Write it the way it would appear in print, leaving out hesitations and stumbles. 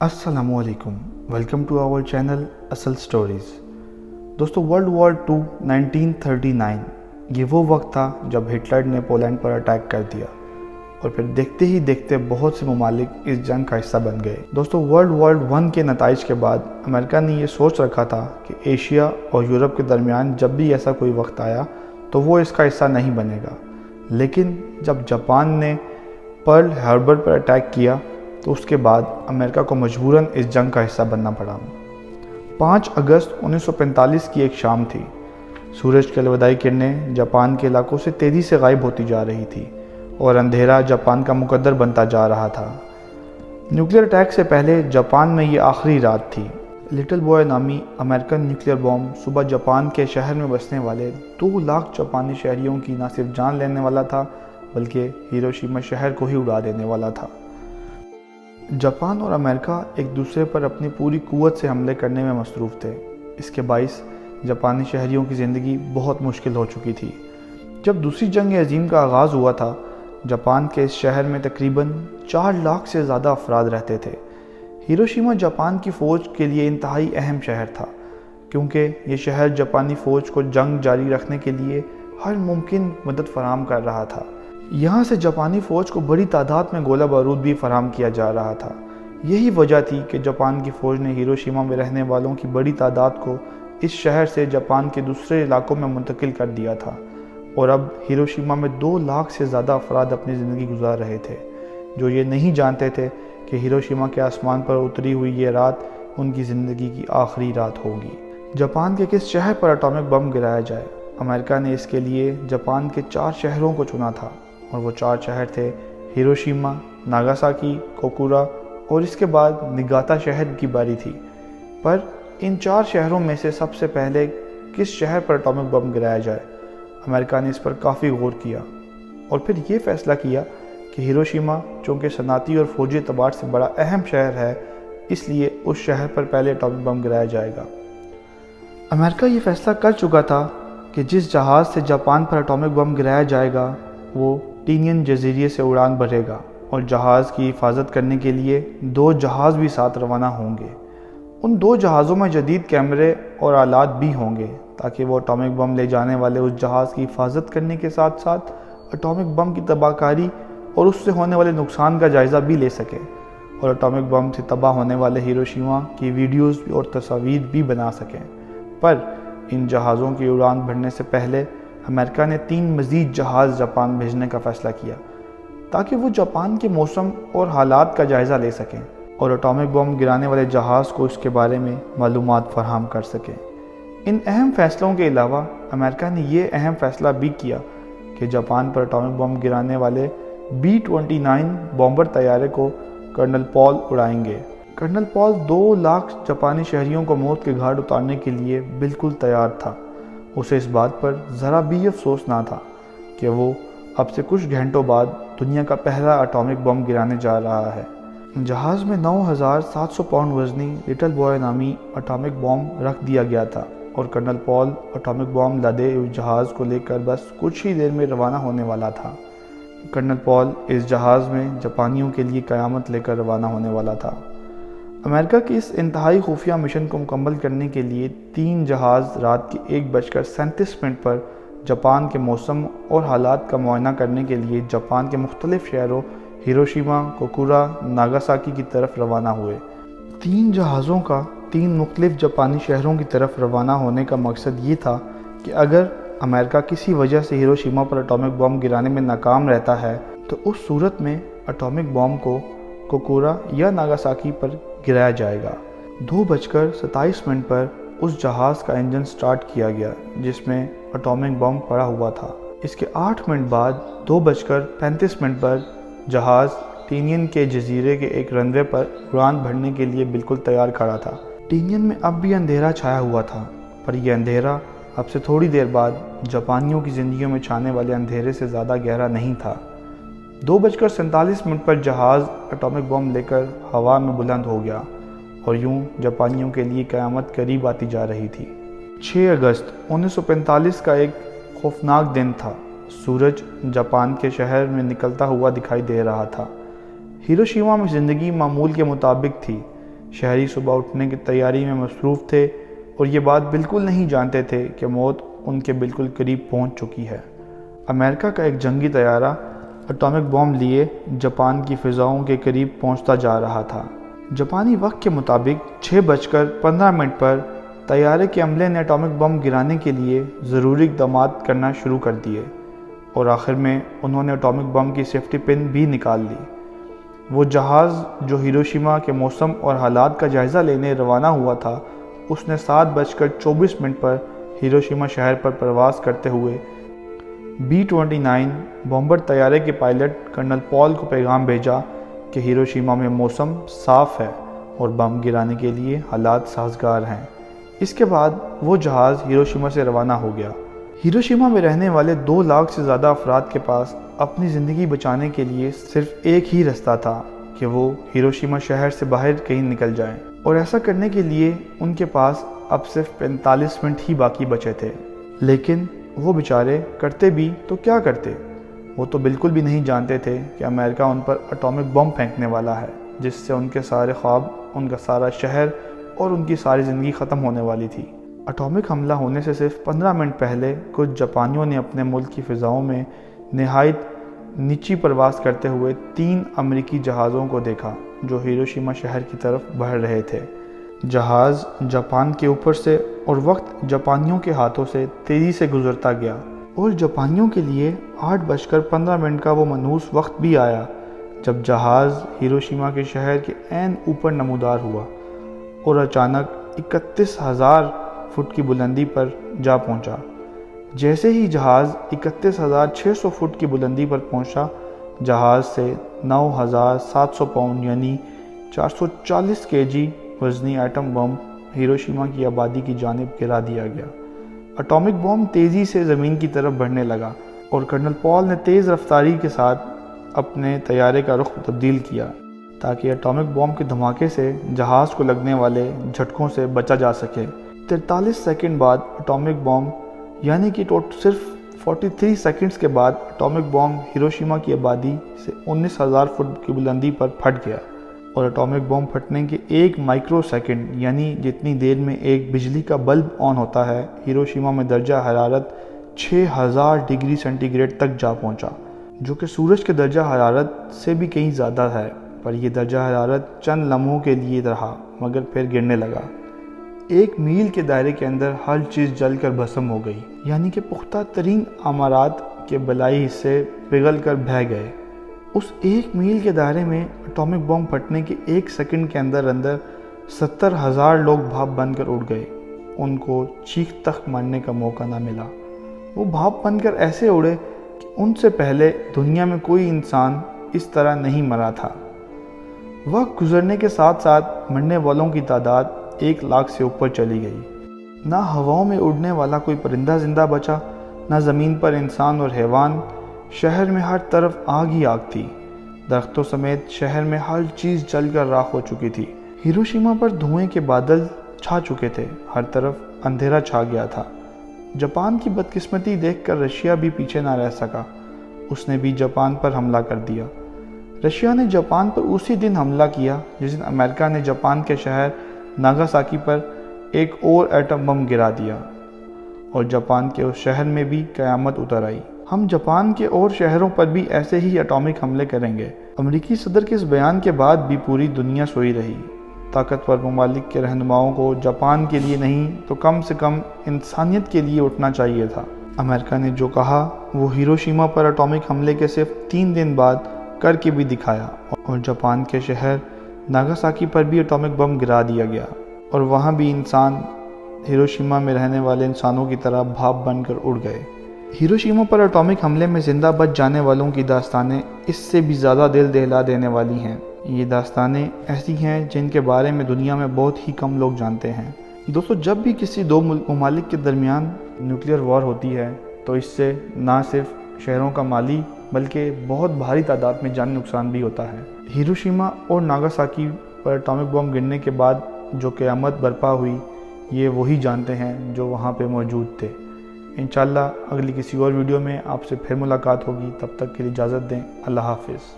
السلام علیکم، welcome to our channel اصل سٹوریز۔ دوستو، ورلڈ وار 2 1939 یہ وہ وقت تھا جب ہٹلر نے پولینڈ پر اٹیک کر دیا اور پھر دیکھتے ہی دیکھتے بہت سے ممالک اس جنگ کا حصہ بن گئے۔ دوستو، ورلڈ وار 1 کے نتائج کے بعد امریکہ نے یہ سوچ رکھا تھا کہ ایشیا اور یورپ کے درمیان جب بھی ایسا کوئی وقت آیا تو وہ اس کا حصہ نہیں بنے گا، لیکن جب جاپان نے پرل ہاربر پر اٹیک کیا تو اس کے بعد امریکہ کو مجبوراً اس جنگ کا حصہ بننا پڑا۔ 5 اگست 1945 کی ایک شام تھی۔ سورج کی الوداعی کرنیں جاپان کے علاقوں سے تیزی سے غائب ہوتی جا رہی تھی اور اندھیرا جاپان کا مقدر بنتا جا رہا تھا۔ نیوکلیئر اٹیک سے پہلے جاپان میں یہ آخری رات تھی۔ لٹل بوائے نامی امریکن نیوکلیئر بم صبح جاپان کے شہر میں بسنے والے 2 لاکھ جاپانی شہریوں کی نہ صرف جان لینے والا تھا بلکہ ہیروشیما شہر کو ہی اڑا دینے والا تھا۔ جاپان اور امریکہ ایک دوسرے پر اپنی پوری قوت سے حملے کرنے میں مصروف تھے۔ اس کے باعث جاپانی شہریوں کی زندگی بہت مشکل ہو چکی تھی۔ جب دوسری جنگ عظیم کا آغاز ہوا تھا، جاپان کے اس شہر میں تقریباً 4 لاکھ سے زیادہ افراد رہتے تھے۔ ہیروشیما جاپان کی فوج کے لیے انتہائی اہم شہر تھا، کیونکہ یہ شہر جاپانی فوج کو جنگ جاری رکھنے کے لیے ہر ممکن مدد فراہم کر رہا تھا۔ یہاں سے جاپانی فوج کو بڑی تعداد میں گولہ بارود بھی فراہم کیا جا رہا تھا۔ یہی وجہ تھی کہ جاپان کی فوج نے ہیروشیما میں رہنے والوں کی بڑی تعداد کو اس شہر سے جاپان کے دوسرے علاقوں میں منتقل کر دیا تھا، اور اب ہیروشیما میں 2 لاکھ سے زیادہ افراد اپنی زندگی گزار رہے تھے، جو یہ نہیں جانتے تھے کہ ہیروشیما کے آسمان پر اتری ہوئی یہ رات ان کی زندگی کی آخری رات ہوگی۔ جاپان کے کس شہر پر اٹامک بم گرایا جائے؟ امریکہ نے اس کے لیے جاپان کے 4 شہروں کو چنا تھا، اور وہ 4 شہر تھے ہیروشیما، ناگاساکی، کوکورا اور اس کے بعد نگاتا شہر کی باری تھی۔ پر ان 4 شہروں میں سے سب سے پہلے کس شہر پر اٹامک بم گرایا جائے؟ امریکہ نے اس پر کافی غور کیا اور پھر یہ فیصلہ کیا کہ ہیروشیما چونکہ صنعتی اور فوجی اعتبار سے بڑا اہم شہر ہے، اس لیے اس شہر پر پہلے اٹامک بم گرایا جائے گا۔ امریکہ یہ فیصلہ کر چکا تھا کہ جس جہاز سے جاپان پر اٹامک بم گرایا جائے گا وہ ٹینین جزیرے سے اڑان بھرے گا، اور جہاز کی حفاظت کرنے کے لیے 2 جہاز بھی ساتھ روانہ ہوں گے۔ ان 2 جہازوں میں جدید کیمرے اور آلات بھی ہوں گے تاکہ وہ اٹامک بم لے جانے والے اس جہاز کی حفاظت کرنے کے ساتھ ساتھ اٹامک بم کی تباہ کاری اور اس سے ہونے والے نقصان کا جائزہ بھی لے سکیں، اور اٹامک بم سے تباہ ہونے والے ہیروشیما کی ویڈیوز اور تصاویر بھی بنا سکیں۔ پر ان جہازوں کی اڑان بھرنے سے پہلے امریکہ نے 3 مزید جہاز جاپان بھیجنے کا فیصلہ کیا تاکہ وہ جاپان کے موسم اور حالات کا جائزہ لے سکیں اور اٹامک بم گرانے والے جہاز کو اس کے بارے میں معلومات فراہم کر سکیں۔ ان اہم فیصلوں کے علاوہ امریکہ نے یہ اہم فیصلہ بھی کیا کہ جاپان پر اٹامک بم گرانے والے B-29 بومبر طیارے کو کرنل پال اڑائیں گے۔ کرنل پال 2 لاکھ جاپانی شہریوں کو موت کے گھاٹ اتارنے کے لیے بالکل تیار تھا۔ اسے اس بات پر ذرا بھی افسوس نہ تھا کہ وہ اب سے کچھ گھنٹوں بعد دنیا کا پہلا اٹامک بم گرانے جا رہا ہے۔ جہاز میں 9700 پاؤنڈ وزنی لٹل بوائے نامی اٹامک بم رکھ دیا گیا تھا، اور کرنل پال اٹامک بم لدے اس جہاز کو لے کر بس کچھ ہی دیر میں روانہ ہونے والا تھا۔ کرنل پال اس جہاز میں جاپانیوں کے لیے قیامت لے کر روانہ ہونے والا تھا۔ امریکہ کی اس انتہائی خفیہ مشن کو مکمل کرنے کے لیے 3 جہاز رات کے 1:37 پر جاپان کے موسم اور حالات کا معائنہ کرنے کے لیے جاپان کے مختلف شہروں ہیروشیما، کوکورا، ناگاساکی کی طرف روانہ ہوئے۔ 3 جہازوں کا 3 مختلف جاپانی شہروں کی طرف روانہ ہونے کا مقصد یہ تھا کہ اگر امریکہ کسی وجہ سے ہیروشیما پر اٹامک بم گرانے میں ناکام رہتا ہے تو اس صورت میں اٹامک بم کو کوکورا یا ناگاساکی پر گرایا جائے گا۔ 2:27 پر اس جہاز کا انجن سٹارٹ کیا گیا جس میں اٹامک بم پڑا ہوا تھا۔ اس کے 8 منٹ بعد 2:35 پر جہاز ٹینین کے جزیرے کے ایک رن وے پر اڑان بھرنے کے لیے بالکل تیار کھڑا تھا۔ ٹینین میں اب بھی اندھیرا چھایا ہوا تھا، پر یہ اندھیرا اب سے تھوڑی دیر بعد جاپانیوں کی زندگیوں میں چھانے والے اندھیرے سے زیادہ گہرا نہیں تھا۔ 2:47 پر جہاز اٹامک بم لے کر ہوا میں بلند ہو گیا، اور یوں جاپانیوں کے لیے قیامت قریب آتی جا رہی تھی۔ 6 اگست 1945 کا ایک خوفناک دن تھا۔ سورج جاپان کے شہر میں نکلتا ہوا دکھائی دے رہا تھا۔ ہیروشیما میں زندگی معمول کے مطابق تھی۔ شہری صبح اٹھنے کی تیاری میں مصروف تھے اور یہ بات بالکل نہیں جانتے تھے کہ موت ان کے بالکل قریب پہنچ چکی ہے۔ امریکہ کا ایک جنگی طیارہ اٹامک بم لیے جاپان کی فضاؤں کے قریب پہنچتا جا رہا تھا۔ جاپانی وقت کے مطابق 6:15 پر طیارے کے عملے نے اٹامک بم گرانے کے لیے ضروری اقدامات کرنا شروع کر دیے اور آخر میں انہوں نے اٹامک بم کی سیفٹی پن بھی نکال لی۔ وہ جہاز جو ہیروشیما کے موسم اور حالات کا جائزہ لینے روانہ ہوا تھا، اس نے 7:24 پر ہیروشیما شہر پر پرواز کرتے ہوئے B-29 بمبر طیارے کے پائلٹ کرنل پال کو پیغام بھیجا کہ ہیروشیما میں موسم صاف ہے اور بم گرانے کے لیے حالات سازگار ہیں۔ اس کے بعد وہ جہاز ہیروشیما سے روانہ ہو گیا۔ ہیروشیما میں رہنے والے 2 لاکھ سے زیادہ افراد کے پاس اپنی زندگی بچانے کے لیے صرف ایک ہی رستہ تھا کہ وہ ہیروشیما شہر سے باہر کہیں نکل جائیں، اور ایسا کرنے کے لیے ان کے پاس اب صرف 45 منٹ ہی باقی بچے تھے۔ لیکن وہ بیچارے کرتے بھی تو کیا کرتے؟ وہ تو بالکل بھی نہیں جانتے تھے کہ امریکہ ان پر اٹامک بم پھینکنے والا ہے، جس سے ان کے سارے خواب، ان کا سارا شہر اور ان کی ساری زندگی ختم ہونے والی تھی۔ اٹامک حملہ ہونے سے صرف 15 منٹ پہلے کچھ جاپانیوں نے اپنے ملک کی فضاؤں میں نہایت نیچی پرواز کرتے ہوئے 3 امریکی جہازوں کو دیکھا جو ہیروشیما شہر کی طرف بڑھ رہے تھے۔ جہاز جاپان کے اوپر سے اور وقت جاپانیوں کے ہاتھوں سے تیزی سے گزرتا گیا، اور جاپانیوں کے لیے 8:15 کا وہ منحوس وقت بھی آیا جب جہاز ہیروشیما کے شہر کے عین اوپر نمودار ہوا اور اچانک 31,000 فٹ کی بلندی پر جا پہنچا۔ جیسے ہی جہاز 31,600 فٹ کی بلندی پر پہنچا، جہاز سے 9,700 پاؤنڈ یعنی 440 kg وزنی ایٹم بم ہیروشیما کی آبادی کی جانب گرا دیا گیا۔ اٹامک بم تیزی سے زمین کی طرف بڑھنے لگا اور کرنل پال نے تیز رفتاری کے ساتھ اپنے طیارے کا رخ تبدیل کیا تاکہ اٹامک بم کے دھماکے سے جہاز کو لگنے والے جھٹکوں سے بچا جا سکے۔ 43 سیکنڈ بعد اٹامک بم یعنی کہ صرف 43 سیکنڈز کے بعد اٹامک بم ہیروشیما کی آبادی سے 19,000 فٹ کی بلندی پر پھٹ گیا، اور اٹامک بم پھٹنے کے 1 مائکرو سیکنڈ یعنی جتنی دیر میں ایک بجلی کا بلب آن ہوتا ہے، ہیروشیما میں درجہ حرارت 6,000 ڈگری سینٹی گریڈ تک جا پہنچا، جو کہ سورج کے درجہ حرارت سے بھی کہیں زیادہ ہے۔ پر یہ درجہ حرارت چند لمحوں کے لیے رہا مگر پھر گرنے لگا۔ 1 میل کے دائرے کے اندر ہر چیز جل کر بھسم ہو گئی، یعنی کہ پختہ ترین عمارات کے بالائی حصے پگھل کر بہہ گئے۔ اس 1 میل کے دائرے میں اٹامک بم پھٹنے کے 1 سیکنڈ کے اندر 70,000 لوگ بھاپ بن کر اڑ گئے۔ ان کو چیخ تک مارنے کا موقع نہ ملا۔ وہ بھاپ بن کر ایسے اڑے کہ ان سے پہلے دنیا میں کوئی انسان اس طرح نہیں مرا تھا۔ وقت گزرنے کے ساتھ ساتھ مرنے والوں کی تعداد 1 لاکھ سے اوپر چلی گئی۔ نہ ہواؤں میں اڑنے والا کوئی پرندہ زندہ بچا، نہ زمین پر انسان اور حیوان۔ شہر میں ہر طرف آگ ہی آگ تھی، درختوں سمیت شہر میں ہر چیز جل کر راکھ ہو چکی تھی۔ ہیروشیما پر دھوئیں کے بادل چھا چکے تھے، ہر طرف اندھیرا چھا گیا تھا۔ جاپان کی بدقسمتی دیکھ کر رشیا بھی پیچھے نہ رہ سکا، اس نے بھی جاپان پر حملہ کر دیا۔ رشیا نے جاپان پر اسی دن حملہ کیا جس دن امریکہ نے جاپان کے شہر ناگاساکی پر ایک اور ایٹم بم گرا دیا، اور جاپان کے اس شہر میں بھی قیامت اتر آئی۔ ہم جاپان کے اور شہروں پر بھی ایسے ہی اٹامک حملے کریں گے۔ امریکی صدر کے اس بیان کے بعد بھی پوری دنیا سوئی رہی۔ طاقتور ممالک کے رہنماؤں کو جاپان کے لیے نہیں تو کم سے کم انسانیت کے لیے اٹھنا چاہیے تھا۔ امریکہ نے جو کہا وہ ہیروشیما پر اٹامک حملے کے صرف 3 دن بعد کر کے بھی دکھایا، اور جاپان کے شہر ناگاساکی پر بھی اٹامک بم گرا دیا گیا، اور وہاں بھی انسان ہیروشیما میں رہنے والے انسانوں کی طرح بھاپ بن کر اڑ گئے۔ ہیروشیما پر اٹامک حملے میں زندہ بچ جانے والوں کی داستانیں اس سے بھی زیادہ دل دہلا دینے والی ہیں۔ یہ داستانیں ایسی ہیں جن کے بارے میں دنیا میں بہت ہی کم لوگ جانتے ہیں۔ دوستو، جب بھی کسی 2 ممالک کے درمیان نیوکلیئر وار ہوتی ہے تو اس سے نہ صرف شہروں کا مالی بلکہ بہت بھاری تعداد میں جانی نقصان بھی ہوتا ہے۔ ہیروشیما اور ناگاساکی پر اٹامک بم گرنے کے بعد جو قیامت برپا ہوئی، یہ وہی جانتے ہیں جو وہاں پہ موجود تھے۔ انشاءاللہ اگلی کسی اور ویڈیو میں آپ سے پھر ملاقات ہوگی، تب تک کے لیے اجازت دیں۔ اللہ حافظ۔